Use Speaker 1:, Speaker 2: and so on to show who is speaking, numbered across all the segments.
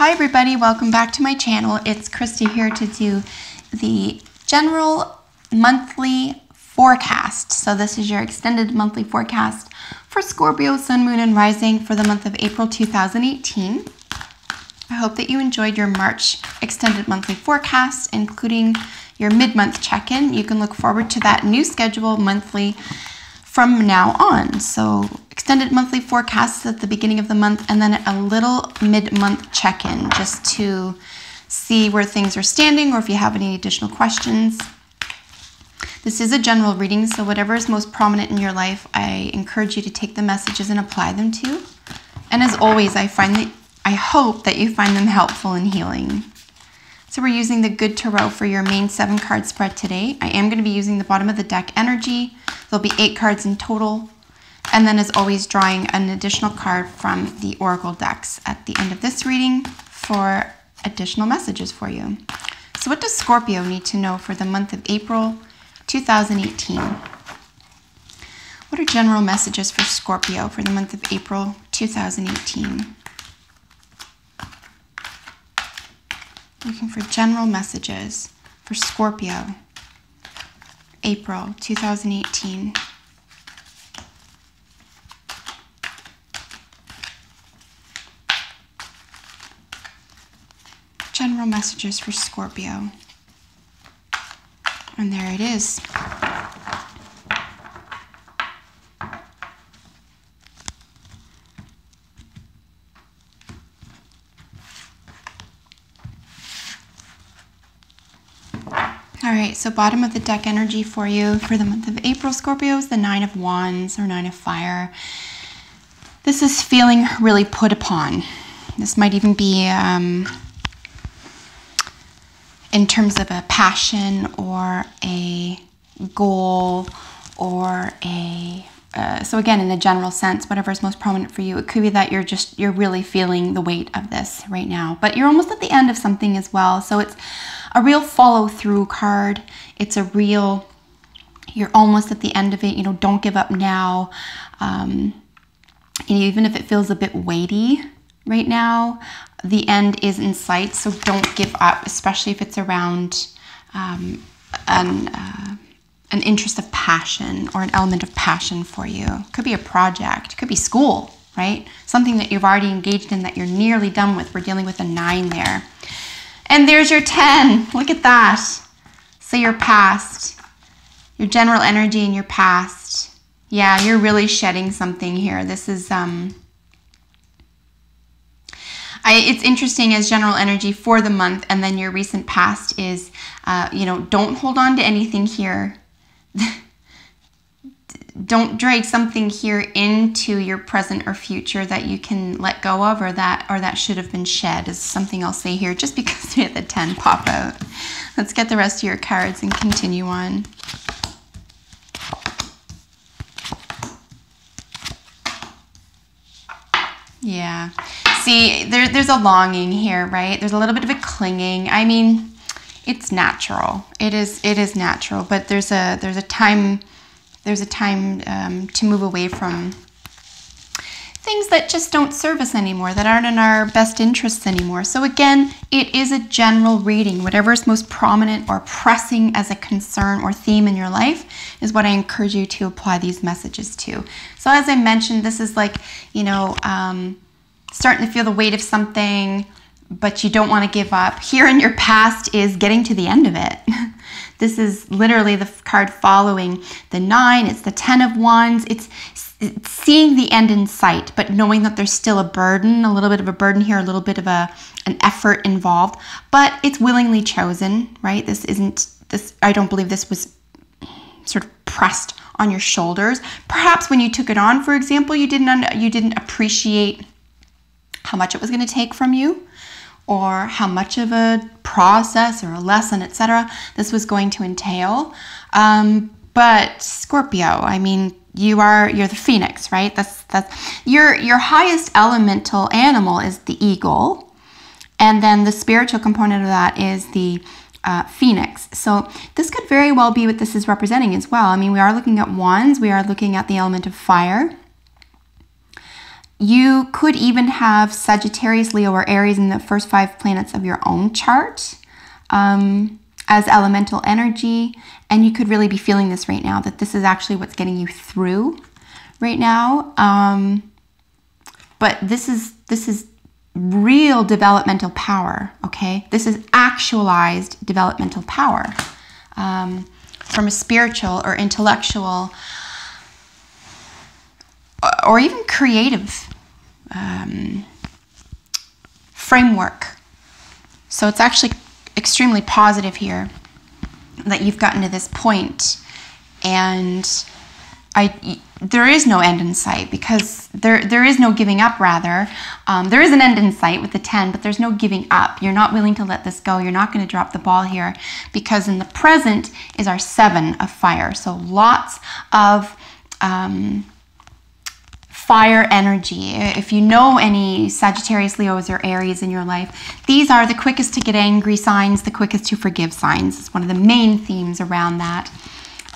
Speaker 1: Hi everybody, welcome back to my channel. It's Krista here to do the general monthly forecast. So this is your extended monthly forecast for Scorpio, Sun, Moon, and Rising for the month of April 2018. I hope that you enjoyed your March extended monthly forecast, including your mid-month check-in. You can look forward to that new schedule monthly from now on. So extended monthly forecasts at the beginning of the month, and then a little mid-month check-in just to see where things are standing or if you have any additional questions. This is a general reading, so whatever is most prominent in your life, I encourage you to take the messages and apply them to. And as always, I hope that you find them helpful and healing. So we're using the Good Tarot for your main 7-card spread today. I am going to be using the bottom of the deck energy. There'll be 8 cards in total. And then as always, drawing an additional card from the Oracle decks at the end of this reading for additional messages for you. So what does Scorpio need to know for the month of April 2018? What are general messages for Scorpio for the month of April 2018? Looking for general messages for Scorpio, April 2018. General messages for Scorpio. And there it is. All right, so bottom of the deck energy for you for the month of April, Scorpio, is the 9 of Wands or 9 of Fire. This is feeling really put upon. This might even be in terms of a passion or a goal or a so again, in a general sense, whatever is most prominent for you, it could be that you're really feeling the weight of this right now, but you're almost at the end of something as well. So it's a real follow through card. It's a real, you're almost at the end of it. You know, don't give up now. Even if it feels a bit weighty right now, the end is in sight. So don't give up, especially if it's around an interest of passion or an element of passion for you. Could be a project, could be school, right? Something that you've already engaged in that you're nearly done with. We're dealing with a 9 there. And there's your 10. Look at that. So your past, your general energy in your past. Yeah, you're really shedding something here. This is, it's interesting as general energy for the month, and then your recent past is, don't hold on to anything here. Don't drag something here into your present or future that you can let go of, or that should have been shed, is something I'll say here, just because we had the 10 pop out. Let's get the rest of your cards and continue on. Yeah. See, there's a longing here, right? There's a little bit of a clinging. I mean, it's natural. It is natural, but there's a time to move away from things that just don't serve us anymore, that aren't in our best interests anymore. So again, it is a general reading. Whatever is most prominent or pressing as a concern or theme in your life is what I encourage you to apply these messages to. So as I mentioned, this is like, starting to feel the weight of something, but you don't want to give up. Here in your past is getting to the end of it. This is literally the card following the 9. It's the 10 of Wands. It's seeing the end in sight, but knowing that there's still a burden, a little bit of a burden here, a little bit of an effort involved, but it's willingly chosen, right? I don't believe this was sort of pressed on your shoulders. Perhaps when you took it on, for example, you didn't appreciate how much it was going to take from you, or how much of a process or a lesson, etc., this was going to entail. But Scorpio, I mean, you're the phoenix, right? That's your highest elemental animal is the eagle, and then the spiritual component of that is the phoenix. So this could very well be what this is representing as well. I mean, we are looking at wands, we are looking at the element of fire. You could even have Sagittarius, Leo, or Aries in the first 5 planets of your own chart as elemental energy. And you could really be feeling this right now, that this is actually what's getting you through right now. But this is real developmental power, okay? This is actualized developmental power from a spiritual or intellectual or even creative framework. So it's actually extremely positive here that you've gotten to this point, and there is no end in sight, because there is no giving up, rather. There is an end in sight with the 10, but there's no giving up. You're not willing to let this go. You're not going to drop the ball here, because in the present is our 7 of fire. So lots of fire energy. If you know any Sagittarius, Leos, or Aries in your life, these are the quickest to get angry signs, the quickest to forgive signs. It's one of the main themes around that.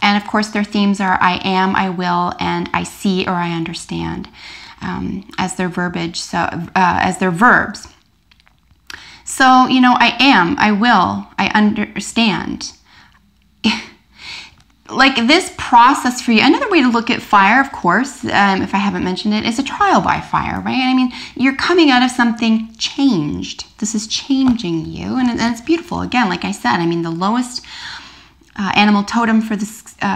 Speaker 1: And of course, their themes are I am, I will, and I see or I understand as their verbiage, so as their verbs. So, you know, I am, I will, I understand. Like this process for you, another way to look at fire, of course, if I haven't mentioned it, is a trial by fire, right? I mean, you're coming out of something changed. This is changing you, and it's beautiful. Again, like I said, I mean, the lowest animal totem for the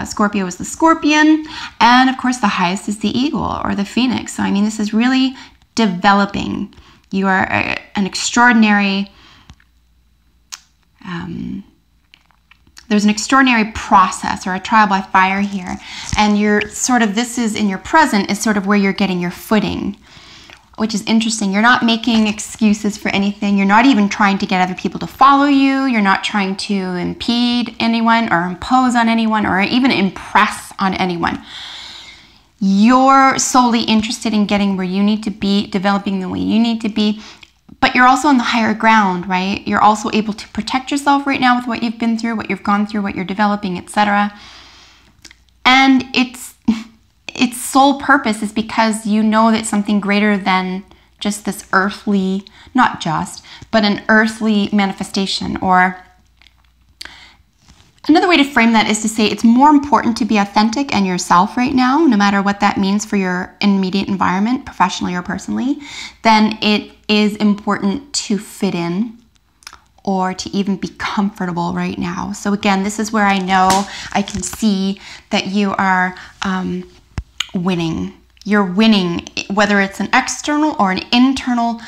Speaker 1: Scorpio is the scorpion, and of course the highest is the eagle or the phoenix. So I mean, this is really developing. You are an extraordinary, there's an extraordinary process or a trial by fire here, and you're sort of, this is in your present is sort of where you're getting your footing, which is interesting. You're not making excuses for anything. You're not even trying to get other people to follow you. You're not trying to impede anyone or impose on anyone or even impress on anyone. You're solely interested in getting where you need to be, developing the way you need to be, but you're also on the higher ground, right? You're also able to protect yourself right now with what you've been through, what you've gone through, what you're developing, etc. And its sole purpose is because you know that something greater than just this earthly, not just, but an earthly manifestation. Or another way to frame that is to say it's more important to be authentic and yourself right now, no matter what that means for your immediate environment, professionally or personally, than it is important to fit in or to even be comfortable right now. So again, this is where I know I can see that you are winning. You're winning, whether it's an external or an internal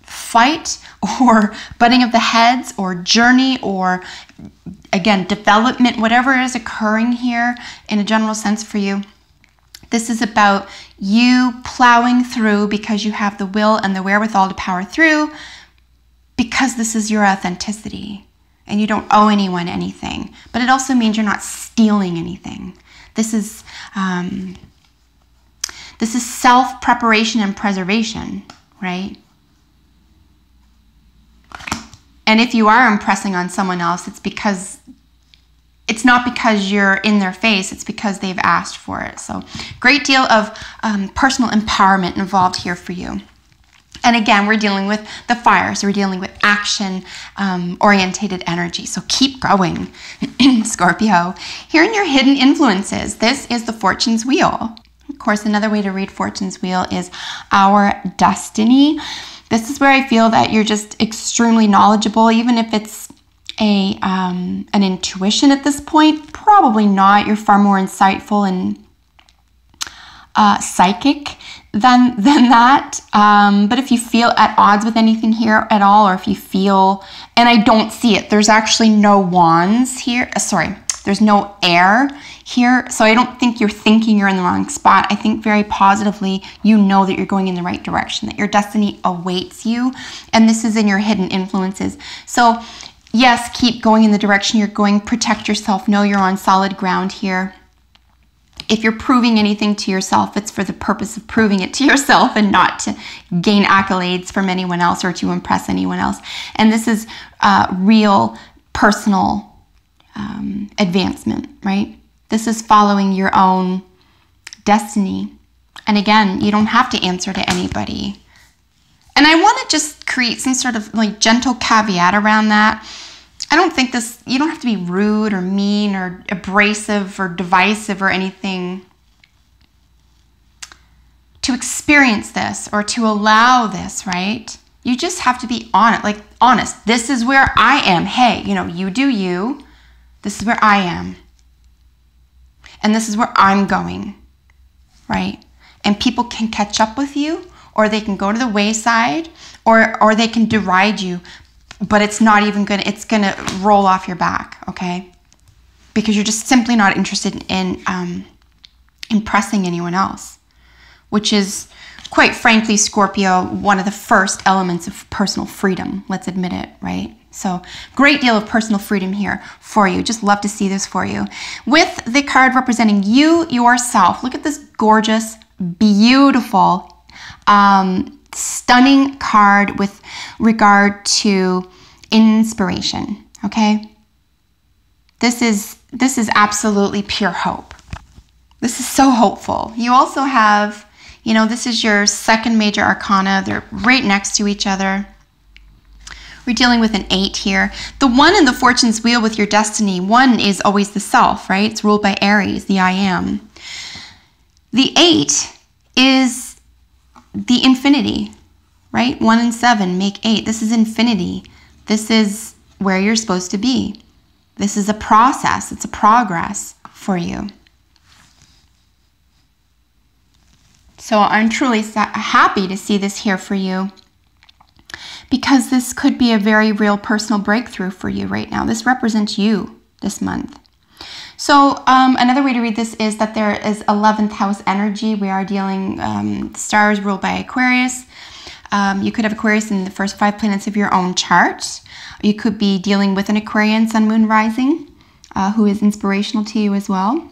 Speaker 1: fight or butting of the heads or journey or, again, development, whatever is occurring here in a general sense for you. This is about you plowing through because you have the will and the wherewithal to power through, because this is your authenticity and you don't owe anyone anything. But it also means you're not stealing anything. This is self-preparation and preservation, right? And if you are impressing on someone else, it's not because you're in their face, it's because they've asked for it. So great deal of personal empowerment involved here for you. And again, we're dealing with the fire, so we're dealing with action-orientated energy. So keep going, Scorpio. Here in your hidden influences, this is the Fortune's Wheel. Of course, another way to read Fortune's Wheel is our destiny. This is where I feel that you're just extremely knowledgeable, even if it's an intuition at this point. Probably not. You're far more insightful and psychic than that. But if you feel at odds with anything here at all, or if you feel, and I don't see it, there's actually no wands here. There's no air here. So I don't think you're thinking you're in the wrong spot. I think very positively, you know that you're going in the right direction, that your destiny awaits you. And this is in your hidden influences. So yes, keep going in the direction you're going. Protect yourself. Know you're on solid ground here. If you're proving anything to yourself, it's for the purpose of proving it to yourself and not to gain accolades from anyone else or to impress anyone else. And this is real personal advancement, right? This is following your own destiny, And again, you don't have to answer to anybody. And I want to just create some sort of like gentle caveat around that. I don't think this, you don't have to be rude or mean or abrasive or divisive or anything to experience this or to allow this, right? You just have to be honest. This is where I am. Hey, you know, you do you. This is where I am. And this is where I'm going, right? And people can catch up with you, or they can go to the wayside, or they can deride you, but it's not even it's gonna roll off your back, okay? Because you're just simply not interested in impressing anyone else, which is, quite frankly, Scorpio, one of the first elements of personal freedom. Let's admit it, right? So, great deal of personal freedom here for you. Just love to see this for you. With the card representing you, yourself. Look at this gorgeous, beautiful, stunning card with regard to inspiration, okay? This is absolutely pure hope. This is so hopeful. You also have, you know, this is your second major arcana. They're right next to each other. We're dealing with an 8 here. The 1 in the fortune's wheel with your destiny. 1 is always the self, right? It's ruled by Aries, the I am. The 8 is the infinity, right? 1 and 7 make 8. This is infinity. This is where you're supposed to be. This is a process. It's a progress for you. So I'm truly happy to see this here for you, because this could be a very real personal breakthrough for you right now. This represents you this month. So another way to read this is that there is 11th house energy. We are dealing, stars ruled by Aquarius. You could have Aquarius in the first 5 planets of your own chart. You could be dealing with an Aquarian sun, moon, rising, who is inspirational to you as well.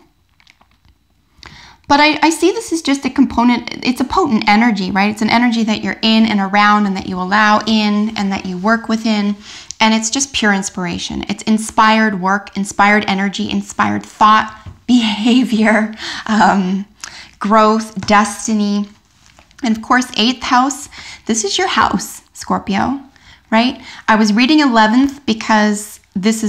Speaker 1: But I see this as just a component. It's a potent energy, right? It's an energy that you're in and around and that you allow in and that you work within. And it's just pure inspiration. It's inspired work, inspired energy, inspired thought, behavior, growth, destiny. And of course, 8th house, this is your house, Scorpio, right? I was reading 11th because this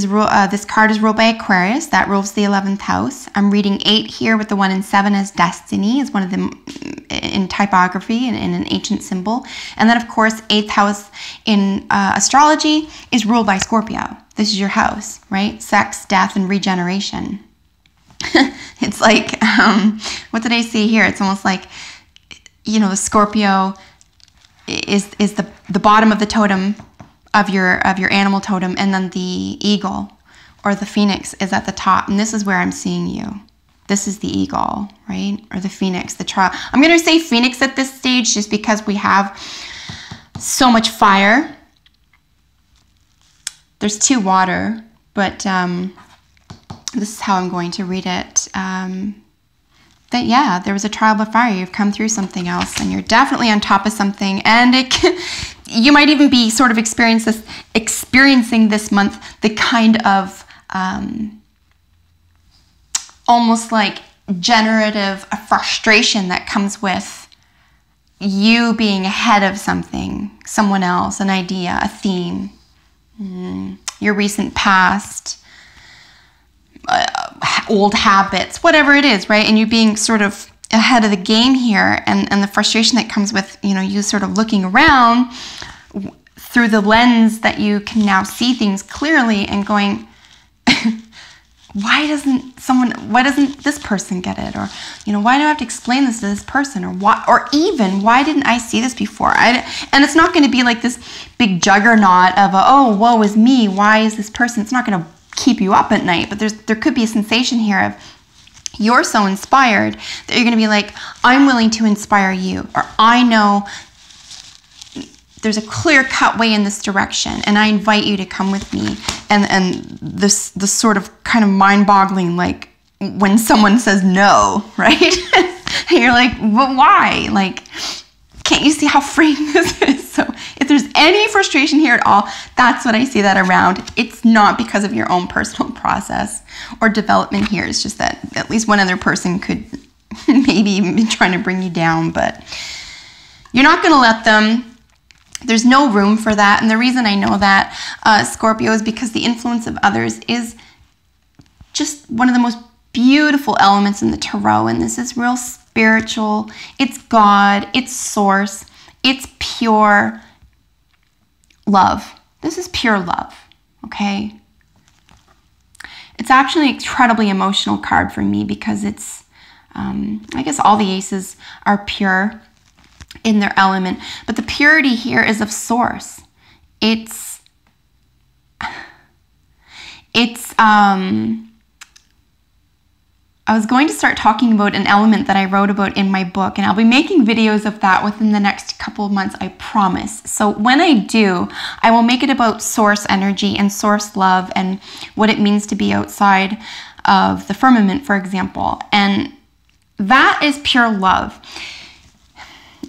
Speaker 1: card is ruled by Aquarius. That rules the 11th house. I'm reading 8 here with the 1 and 7 as destiny, is one of them in typography and in an ancient symbol. And then, of course, 8th house in astrology is ruled by Scorpio. This is your house, right? Sex, death, and regeneration. It's like, what did I see here? It's almost like, you know, the Scorpio is the bottom of the totem of your animal totem, and then the eagle or the phoenix is at the top. And this is where I'm seeing you. This is the eagle, right? Or the phoenix, the trial. I'm going to say phoenix at this stage just because we have so much fire. There's 2 water, but this is how I'm going to read it. That, yeah, there was a trial of fire. You've come through something else, and you're definitely on top of something. And you might even be sort of experiencing this month the kind of almost like generative frustration that comes with you being ahead of something, someone else, an idea, a theme, your recent past, old habits, whatever it is, right? And you being sort of ahead of the game here, and the frustration that comes with, you know, you sort of looking around through the lens that you can now see things clearly and going, why doesn't this person get it? Or, you know, why do I have to explain this to this person? Or even, why didn't I see this before? And it's not going to be like this big juggernaut of, oh, woe is me, why is this person? It's not going to keep you up at night, but there could be a sensation here of you're so inspired that you're going to be like, I'm willing to inspire you, or I know there's a clear-cut way in this direction, and I invite you to come with me. And this sort of kind of mind-boggling, like when someone says no, right? And you're like, but why? Like, can't you see how freeing this is? So if there's any frustration here at all, that's what I see that around. It's not because of your own personal process or development here. It's just that at least one other person could maybe even been trying to bring you down, but you're not going to let them. There's no room for that. And the reason I know that, Scorpio, is because the influence of others is just one of the most beautiful elements in the tarot. And this is real spiritual. It's God. It's source. It's pure love. This is pure love, okay? It's actually an incredibly emotional card for me because it's, I guess all the aces are pure in their element, but the purity here is of source. I was going to start talking about an element that I wrote about in my book, and I'll be making videos of that within the next couple of months, I promise. So when I do, I will make it about source energy and source love and what it means to be outside of the firmament, for example. And that is pure love.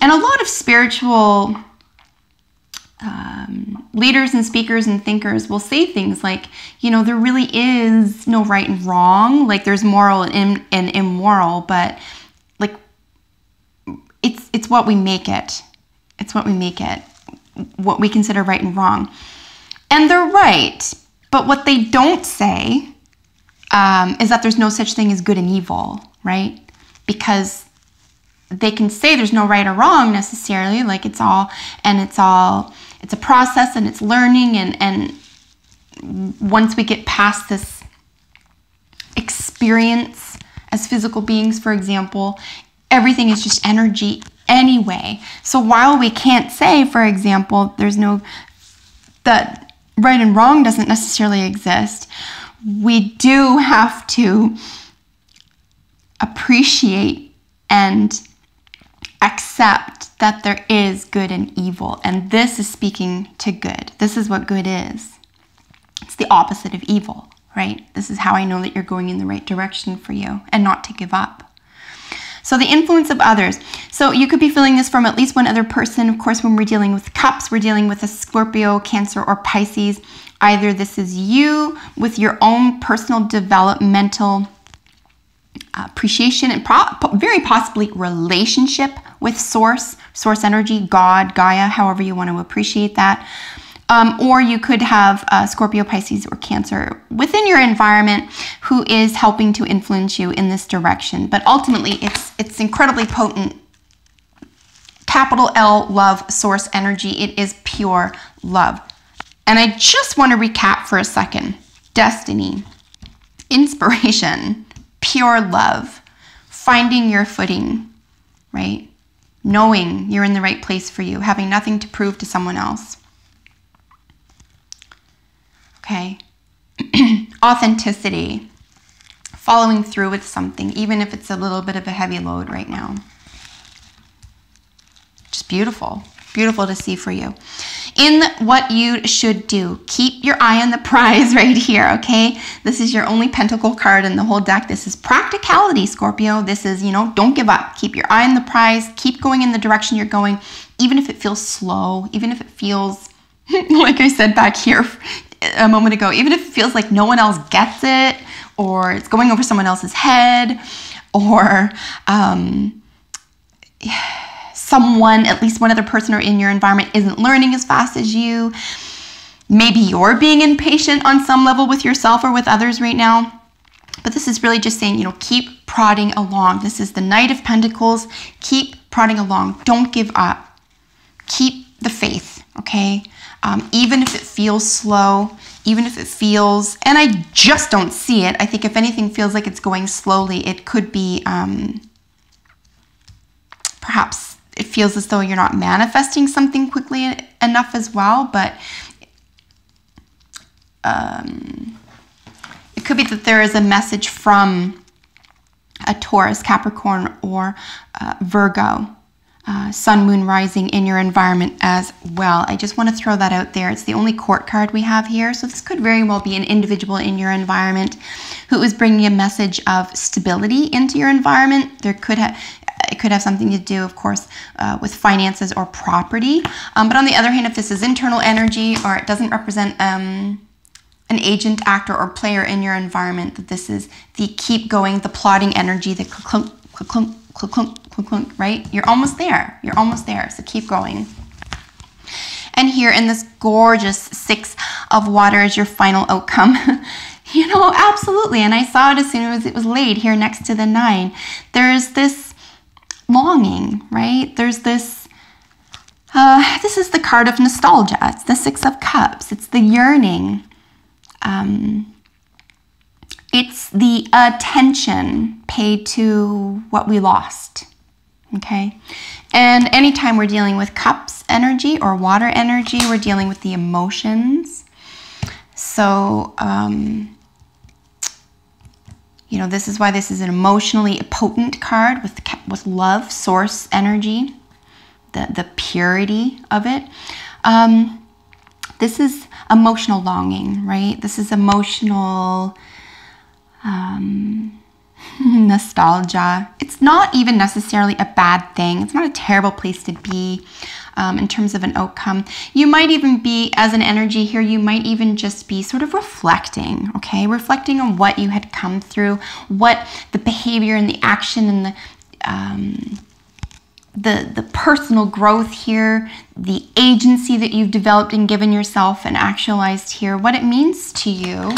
Speaker 1: And a lot of spiritual leaders and speakers and thinkers will say things like, you know, there really is no right and wrong. Like there's moral and immoral, but like it's what we make it. It's what we make it. What we consider right and wrong. And they're right. But what they don't say is that there's no such thing as good and evil, right? Because they can say there's no right or wrong necessarily, like it's a process and it's learning, and once we get past this experience as physical beings, for example, everything is just energy anyway. So while we can't say, for example, that right and wrong doesn't necessarily exist, we do have to appreciate and accept that there is good and evil. And this is speaking to good. This is what good is. It's the opposite of evil, right? This is how I know that you're going in the right direction for you and not to give up. So the influence of others. So you could be feeling this from at least one other person. Of course, when we're dealing with cups, we're dealing with a Scorpio, Cancer, or Pisces. Either this is you with your own personal developmental appreciation and very possibly relationship with source energy, God, Gaia, however you want to appreciate that. Or you could have Scorpio, Pisces, or Cancer within your environment who is helping to influence you in this direction. But ultimately, it's incredibly potent. Capital L, love, source energy. It is pure love. And I just want to recap for a second. Destiny, inspiration, pure love, finding your footing, right? Knowing you're in the right place for you, having nothing to prove to someone else. Okay. Authenticity, following through with something, even if it's a little bit of a heavy load right now. Just beautiful. Beautiful to see for you. In what you should do, keep your eye on the prize right here, okay? This is your only pentacle card in the whole deck. This is practicality, Scorpio. This is, don't give up. Keep your eye on the prize. Keep going in the direction you're going, even if it feels slow, even if it feels, like I said back here a moment ago, even if it feels like no one else gets it, or it's going over someone else's head, or someone, at least one other person or in your environment, isn't learning as fast as you. Maybe you're being impatient on some level with yourself or with others right now. But this is really just saying, keep prodding along. This is the Knight of Pentacles. Keep prodding along. Don't give up. Keep the faith, okay? Even if it feels slow, even if it feels, and I just don't see it. I think if anything feels like it's going slowly, it could be perhaps it feels as though you're not manifesting something quickly enough as well, but it could be that there is a message from a Taurus, Capricorn, or Virgo, Sun, Moon, Rising in your environment as well. I just want to throw that out there. It's the only court card we have here, so this could very well be an individual in your environment who is bringing a message of stability into your environment. It could have something to do, of course, with finances or property. But on the other hand, if this is internal energy or it doesn't represent an agent, actor, or player in your environment, that this is the keep going, the plodding energy, the clunk, clunk, clunk, clunk, clunk, clunk, clunk, right? You're almost there. You're almost there. So keep going. And here in this gorgeous 6 of water is your final outcome. You know, absolutely. And I saw it as soon as it was laid here next to the 9. There's this longing, right? There's this, this is the card of nostalgia. It's the 6 of Cups. It's the yearning. It's the attention paid to what we lost, okay? And anytime we're dealing with cups energy or water energy, we're dealing with the emotions. So, you know, this is why this is an emotionally potent card with love, source energy, the purity of it. This is emotional longing, right? This is emotional nostalgia. It's not even necessarily a bad thing. It's not a terrible place to be in terms of an outcome. You might even be, as an energy here, you might even just be sort of reflecting, okay? Reflecting on what you had come through, what the behavior and the action and the personal growth here, the agency that you've developed and given yourself and actualized here, what it means to you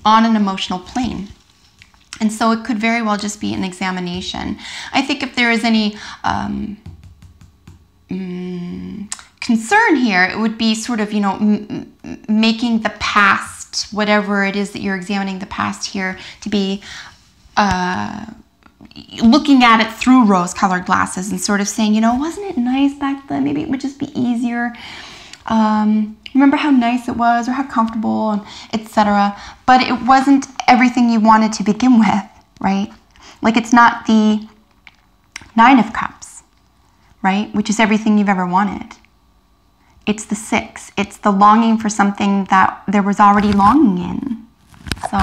Speaker 1: on an emotional plane. And so it could very well just be an examination. I think if there is any concern here, it would be sort of, you know, making the past, whatever it is that you're examining the past here, to be looking at it through rose-colored glasses and sort of saying, you know, wasn't it nice back then? Maybe it would just be easier. Remember how nice it was or how comfortable, and etc. But it wasn't everything you wanted to begin with, right? Like it's not the 9 of Cups, right? Which is everything you've ever wanted. It's the 6. It's the longing for something that there was already longing in. So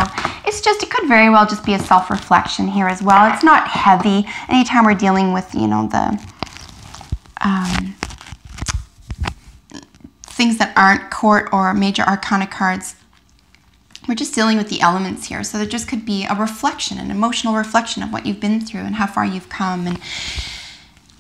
Speaker 1: it's just, it could very well just be a self-reflection here as well. It's not heavy. Anytime we're dealing with, you know, the things that aren't court or major arcana cards, we're just dealing with the elements here. So there just could be a reflection, an emotional reflection of what you've been through and how far you've come. And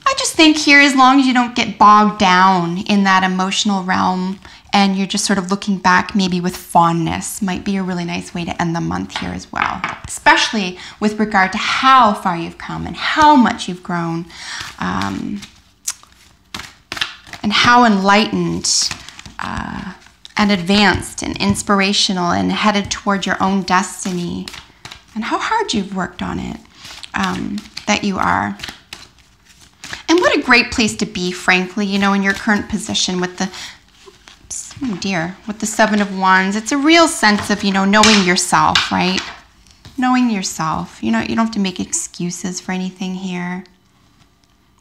Speaker 1: I just think here, as long as you don't get bogged down in that emotional realm and you're just sort of looking back maybe with fondness, might be a really nice way to end the month here as well, especially with regard to how far you've come and how much you've grown, and how enlightened and advanced and inspirational and headed toward your own destiny, and how hard you've worked on it, that you are. And what a great place to be, frankly, you know, in your current position with the, oh dear, with the 7 of Wands. It's a real sense of, you know, knowing yourself, right? Knowing yourself. You know, you don't have to make excuses for anything here.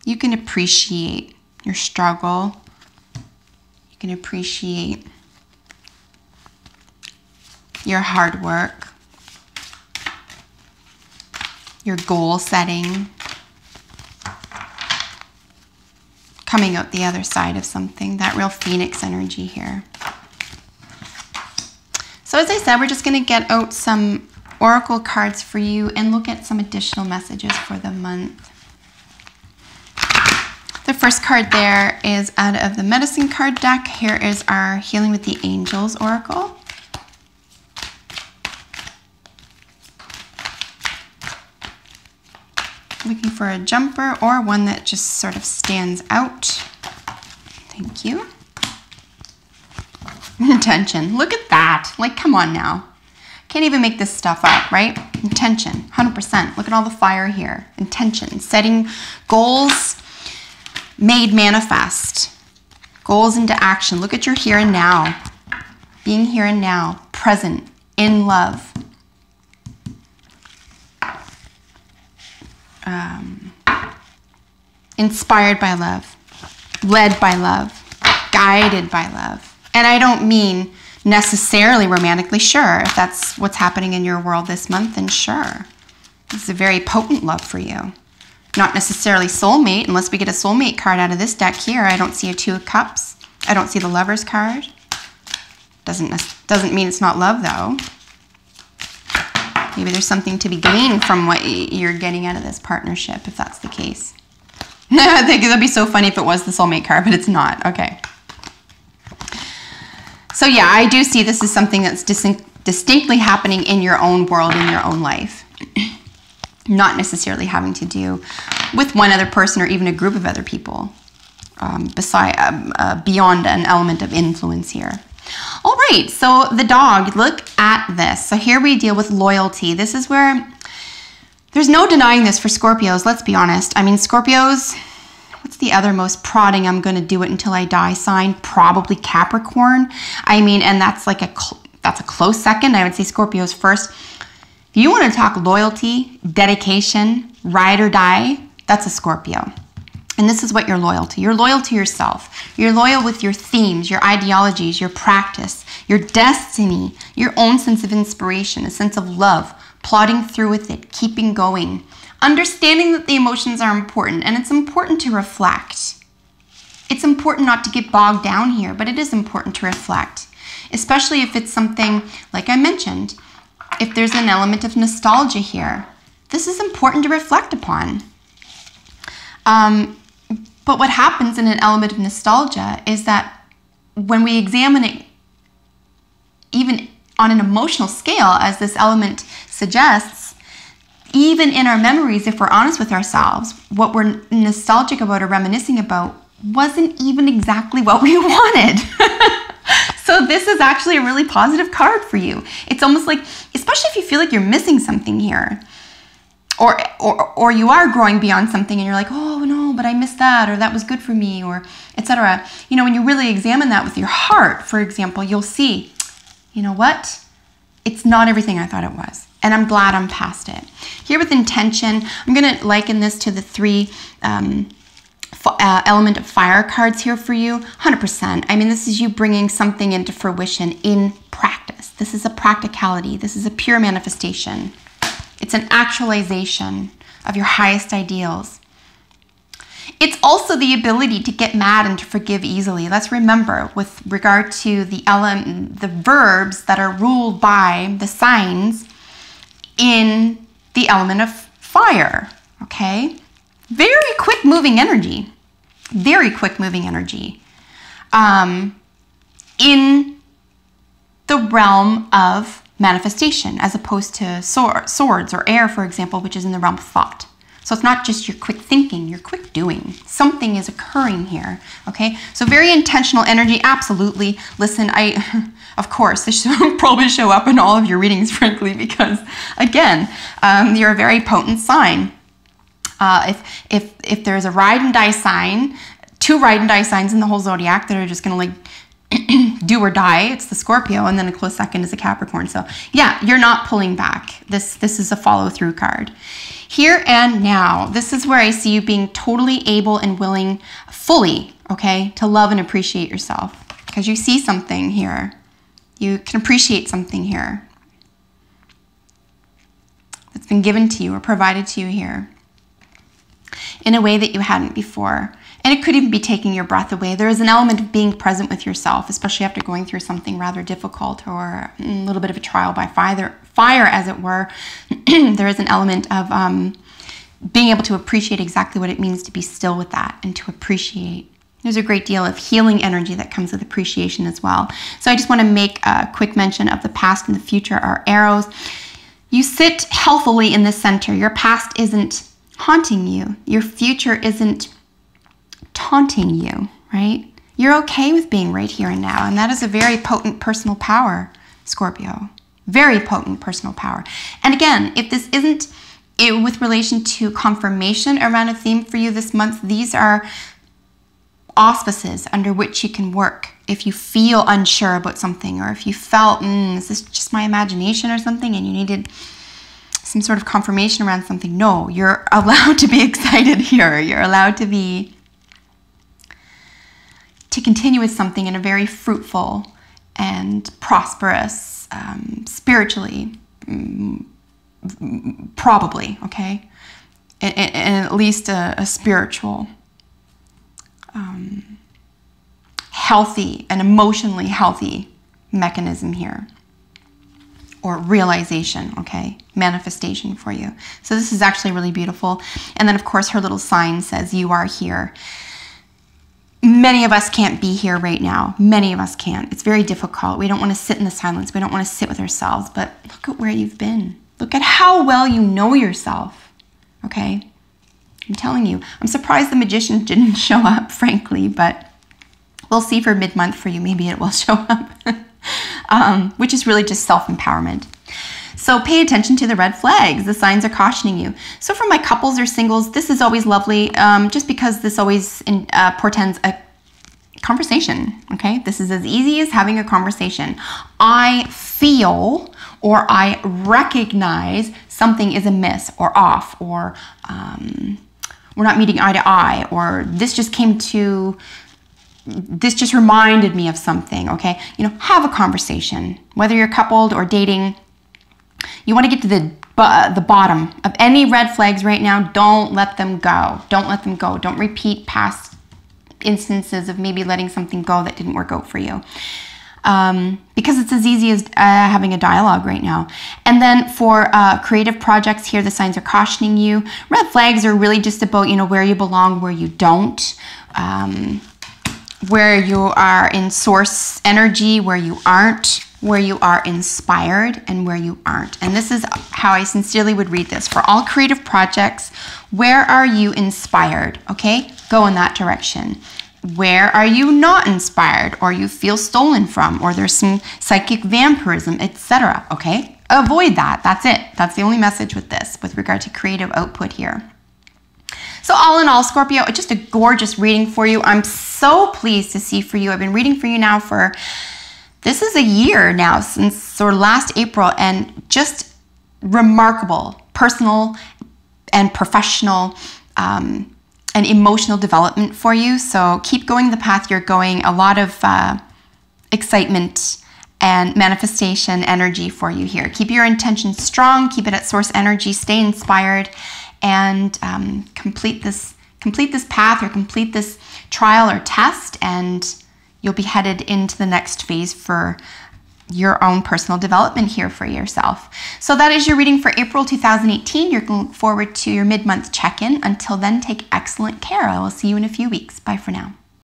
Speaker 1: You can appreciate your struggle. You can appreciate your hard work, your goal setting, coming out the other side of something, that real phoenix energy here. So as I said, we're just going to get out some oracle cards for you and look at some additional messages for the month. The first card there is out of the medicine card deck. Here is our Healing with the Angels oracle. Looking for a jumper or one that just sort of stands out. Thank you. Intention. Look at that. Like, come on now. Can't even make this stuff up, right? Intention, 100%. Look at all the fire here. Intention. Setting goals made manifest. Goals into action. Look at your here and now. Being here and now. Present. In love. Inspired by love, led by love, guided by love. And I don't mean necessarily romantically, sure. If that's what's happening in your world this month, then sure. This is a very potent love for you. Not necessarily soulmate, unless we get a soulmate card out of this deck here. I don't see a 2 of Cups. I don't see the Lover's card. Doesn't mean it's not love, though. Maybe there's something to be gleaned from what you're getting out of this partnership, if that's the case. I think it'd be so funny if it was the soulmate card, but it's not. Okay. So yeah, I do see this as something that's distinctly happening in your own world, in your own life. Not necessarily having to do with one other person or even a group of other people, beyond an element of influence here. All right, so the dog, look at this. So here we deal with loyalty. This is where there's no denying this for Scorpios, let's be honest. I mean, Scorpios, what's the other most prodding I'm going to do it until I die sign? Probably Capricorn. I mean, and that's like that's a close second. I would say Scorpios first. If you want to talk loyalty, dedication, ride or die, that's a Scorpio. And this is what you're loyal to. You're loyal to yourself. You're loyal with your themes, your ideologies, your practice, your destiny, your own sense of inspiration, a sense of love, plodding through with it, keeping going, understanding that the emotions are important, and it's important to reflect. It's important not to get bogged down here, but it is important to reflect, especially if it's something, like I mentioned, if there's an element of nostalgia here. This is important to reflect upon. But what happens in an element of nostalgia is that when we examine it, even on an emotional scale, as this element suggests, even in our memories, if we're honest with ourselves, what we're nostalgic about or reminiscing about wasn't even exactly what we wanted. So this is actually a really positive card for you. It's almost like, especially if you feel like you're missing something here, or you are growing beyond something and you're like, oh no, but I missed that, or that was good for me, or etc. You know, when you really examine that with your heart, for example, you'll see, you know what? It's not everything I thought it was. And I'm glad I'm past it. Here with intention, I'm going to liken this to the three element of fire cards here for you. 100%. I mean, this is you bringing something into fruition in practice. This is a practicality. This is a pure manifestation. It's an actualization of your highest ideals. It's also the ability to get mad and to forgive easily. Let's remember, with regard to the verbs that are ruled by the signs in the element of fire, okay? Very quick moving energy. Very quick moving energy. In the realm of manifestation, as opposed to swords or air, for example, which is in the realm of thought. So it's not just your quick thinking, your quick doing. Something is occurring here, okay? So very intentional energy, absolutely. Listen, of course, this should probably show up in all of your readings, frankly, because, again, you're a very potent sign. If there's a ride and die sign, 2 ride and die signs in the whole zodiac that are just going to like do or die, it's the Scorpio, and then a close second is a Capricorn. So yeah, you're not pulling back. This is a follow through card. Here and now, this is where I see you being totally able and willing fully, okay, to love and appreciate yourself, because you see something here. You can appreciate something here that's been given to you or provided to you here in a way that you hadn't before. And it could even be taking your breath away. There is an element of being present with yourself, especially after going through something rather difficult or a little bit of a trial by fire, as it were. There is an element of being able to appreciate exactly what it means to be still with that and to appreciate. There's a great deal of healing energy that comes with appreciation as well. So I just want to make a quick mention of the past and the future are arrows. You sit healthily in the center. Your past isn't haunting you. Your future isn't taunting you, right? You're okay with being right here and now, and that is a very potent personal power, Scorpio. Very potent personal power. And again, if this isn't with relation to confirmation around a theme for you this month, these are auspices under which you can work. If you feel unsure about something, or if you felt, is this just my imagination or something, and you needed some sort of confirmation around something, no, you're allowed to be excited here. You're allowed to continue with something in a very fruitful and prosperous, spiritually, probably, okay? And at least a spiritual, healthy and emotionally healthy mechanism here. or realization, okay? Manifestation for you. So this is actually really beautiful. And then of course her little sign says, you are here. Many of us can't be here right now. Many of us can't. It's very difficult. We don't want to sit in the silence. We don't want to sit with ourselves, but look at where you've been. Look at how well you know yourself, okay? I'm telling you, I'm surprised the magician didn't show up, frankly, but we'll see for mid-month for you. Maybe it will show up, which is really just self-empowerment. So pay attention to the red flags. The signs are cautioning you. So for my couples or singles, this is always lovely, just because this always portends a conversation, okay? This is as easy as having a conversation. I feel or I recognize something is amiss or off, or we're not meeting eye to eye, or this just reminded me of something, okay? You know, have a conversation. Whether you're coupled or dating, you want to get to the bottom of any red flags right now. Don't let them go. Don't let them go. Don't repeat past instances of maybe letting something go that didn't work out for you. Because it's as easy as having a dialogue right now. And then for creative projects here, the signs are cautioning you. Red flags are really just about, you know, where you belong, where you don't, where you are in source energy, where you aren't, where you are inspired, and where you aren't. And this is how I sincerely would read this. For all creative projects, where are you inspired? Okay, go in that direction. Where are you not inspired, or you feel stolen from, or there's some psychic vampirism, etc. Okay, avoid that. That's it. That's the only message with this, with regard to creative output here. So all in all, Scorpio, just a gorgeous reading for you. I'm so pleased to see for you. I've been reading for you now for, this is a year now, since sort of last April, and just remarkable personal and professional and emotional development for you. So keep going the path you're going. A lot of excitement and manifestation energy for you here. Keep your intention strong, keep it at source energy, stay inspired, and complete this path, or complete this trial or test, and you'll be headed into the next phase for your own personal development here for yourself. So that is your reading for April 2018. You're looking forward to your mid-month check-in. Until then, take excellent care. I will see you in a few weeks. Bye for now.